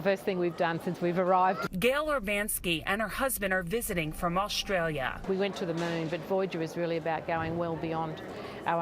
the first thing we've done since we've arrived. Gail Urbanski and her husband are visiting from Australia. We went to the moon, but Voyager is really about going well beyond our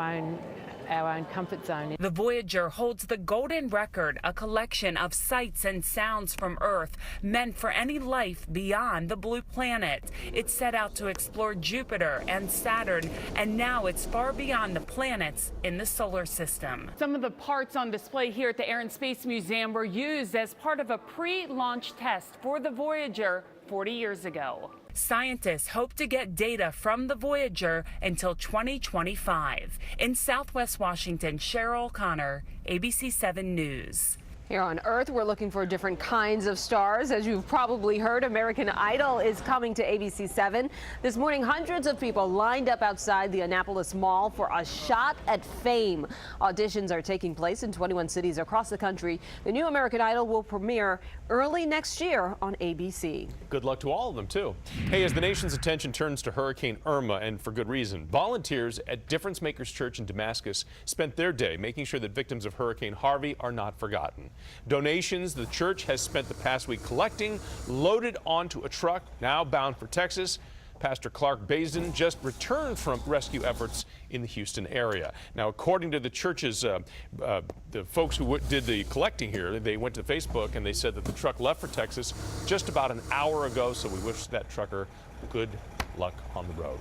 own comfort zone. The Voyager holds the golden record, a collection of sights and sounds from Earth meant for any life beyond the blue planet. It set out to explore Jupiter and Saturn, and now it's far beyond the planets in the solar system. Some of the parts on display here at the Air and Space Museum were used as part of a pre-launch test for the Voyager 40 years ago. Scientists hope to get data from the Voyager until 2025. In Southwest Washington, Cheryl O'Connor, ABC 7 News. Here on Earth, we're looking for different kinds of stars. As you've probably heard, American Idol is coming to ABC 7. This morning, hundreds of people lined up outside the Annapolis Mall for a shot at fame. Auditions are taking place in 21 cities across the country. The new American Idol will premiere early next year on ABC. Good luck to all of them, too. Hey, as the nation's attention turns to Hurricane Irma, and for good reason, volunteers at Difference Makers Church in Damascus spent their day making sure that victims of Hurricane Harvey are not forgotten. Donations the church has spent the past week collecting, loaded onto a truck, now bound for Texas. Pastor Clark Basin just returned from rescue efforts in the Houston area. Now, according to the church's, the folks who did the collecting here, they went to Facebook and they said that the truck left for Texas just about an hour ago, so we wish that trucker good luck on the road.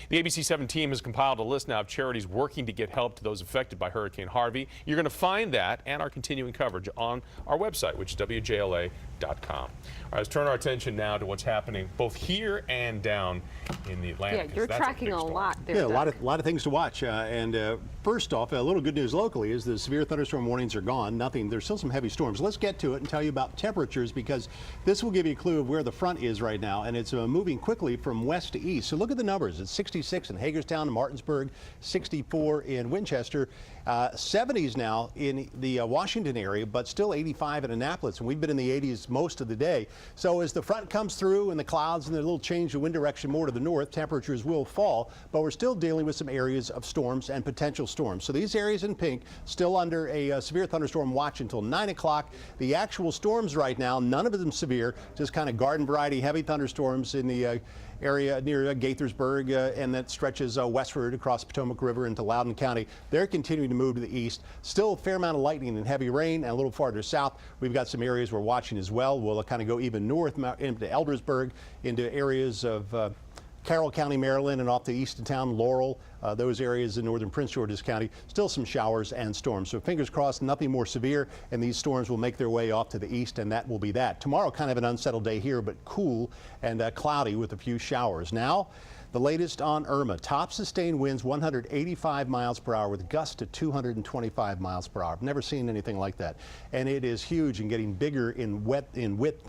The ABC 7 team has compiled a list now of charities working to get help to those affected by Hurricane Harvey. You're going to find that and our continuing coverage on our website, which is WJLA.com. All right, let's turn our attention now to what's happening both here and down in the Atlantic. Yeah, you're tracking a lot there. Yeah, a lot of things to watch. First off, a little good news locally is the severe thunderstorm warnings are gone. There's still some heavy storms. Let's get to it and tell you about temperatures, because this will give you a clue of where the front is right now, and it's moving quickly from west to east. So look at the numbers. It's 66 in Hagerstown and Martinsburg, 64 in Winchester, 70s now in the Washington area, but still 85 in Annapolis, and we've been in the 80s most of the day. So as the front comes through and the clouds and the little change of wind direction more to the north, temperatures will fall, but we're still dealing with some areas of storms and potential storms. So these areas in pink still under a severe thunderstorm watch until 9 o'clock. The actual storms right now, none of them severe, just kind of garden variety heavy thunderstorms in the area near Gaithersburg, and that stretches westward across Potomac River into Loudoun County. They're continuing to move to the east. Still a fair amount of lightning and heavy rain, and a little farther south, we've got some areas we're watching as well. We'll kind of go even north into Eldersburg, into areas of Carroll County, Maryland, and off the east of town, Laurel, those areas in northern Prince George's County. Still some showers and storms. So fingers crossed, nothing more severe, and these storms will make their way off to the east, and that will be that. Tomorrow, kind of an unsettled day here, but cool and cloudy with a few showers. Now, the latest on Irma. Top sustained winds 185 miles per hour with gusts to 225 miles per hour. I've never seen anything like that. And it is huge and getting bigger in width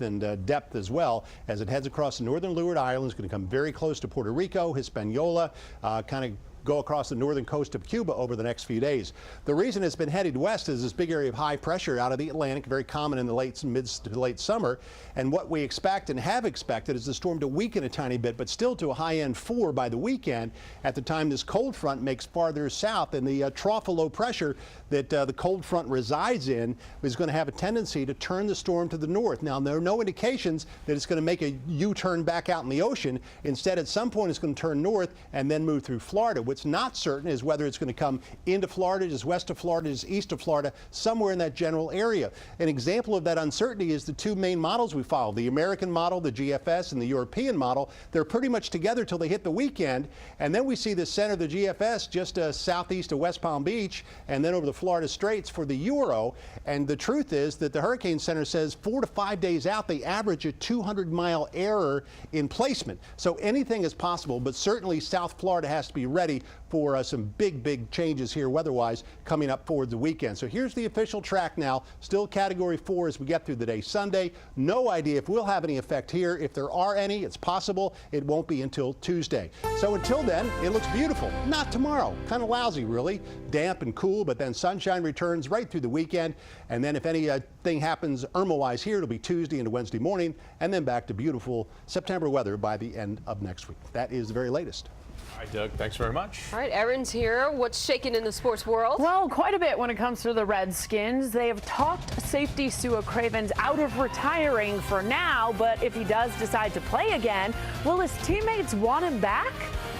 and depth as well as it heads across the northern Leeward Islands. Going to come very close to Puerto Rico, Hispaniola, kind of go across the northern coast of Cuba over the next few days. The reason it's been headed west is this big area of high pressure out of the Atlantic, very common in the mid to late summer. And what we expect and have expected is the storm to weaken a tiny bit, but still to a high end 4 by the weekend at the time this cold front makes farther south. And the trough of low pressure that the cold front resides in is going to have a tendency to turn the storm to the north. Now, there are no indications that it's going to make a U-turn back out in the ocean. Instead, at some point, it's going to turn north and then move through Florida. What's not certain is whether it's going to come into Florida, just west of Florida, just east of Florida, somewhere in that general area. An example of that uncertainty is the two main models we follow, the American model, the GFS, and the European model. They're pretty much together till they hit the weekend, and then we see the center of the GFS just southeast of West Palm Beach, and then over the Florida Straits for the Euro. And the truth is that the Hurricane Center says 4 to 5 days out, they average a 200-mile error in placement. So anything is possible, but certainly South Florida has to be ready for some big changes here weather-wise coming up for the weekend. So here's the official track now. Still Category 4 as we get through the day. Sunday, no idea if we'll have any effect here. If there are any, it's possible. It won't be until Tuesday. So until then, it looks beautiful. Not tomorrow. Kind of lousy, really. Damp and cool, but then sunshine returns right through the weekend. And then if anything happens Irma-wise here, it'll be Tuesday into Wednesday morning, and then back to beautiful September weather by the end of next week. That is the very latest. All right, Doug, thanks very much. All right, Erin's here. What's shaking in the sports world? Well, quite a bit when it comes to the Redskins. They have talked safety Sua Cravens out of retiring for now, but if he does decide to play again, will his teammates want him back?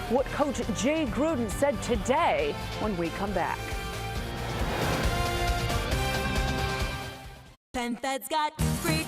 What Coach Jay Gruden said today when we come back. PenFed's got great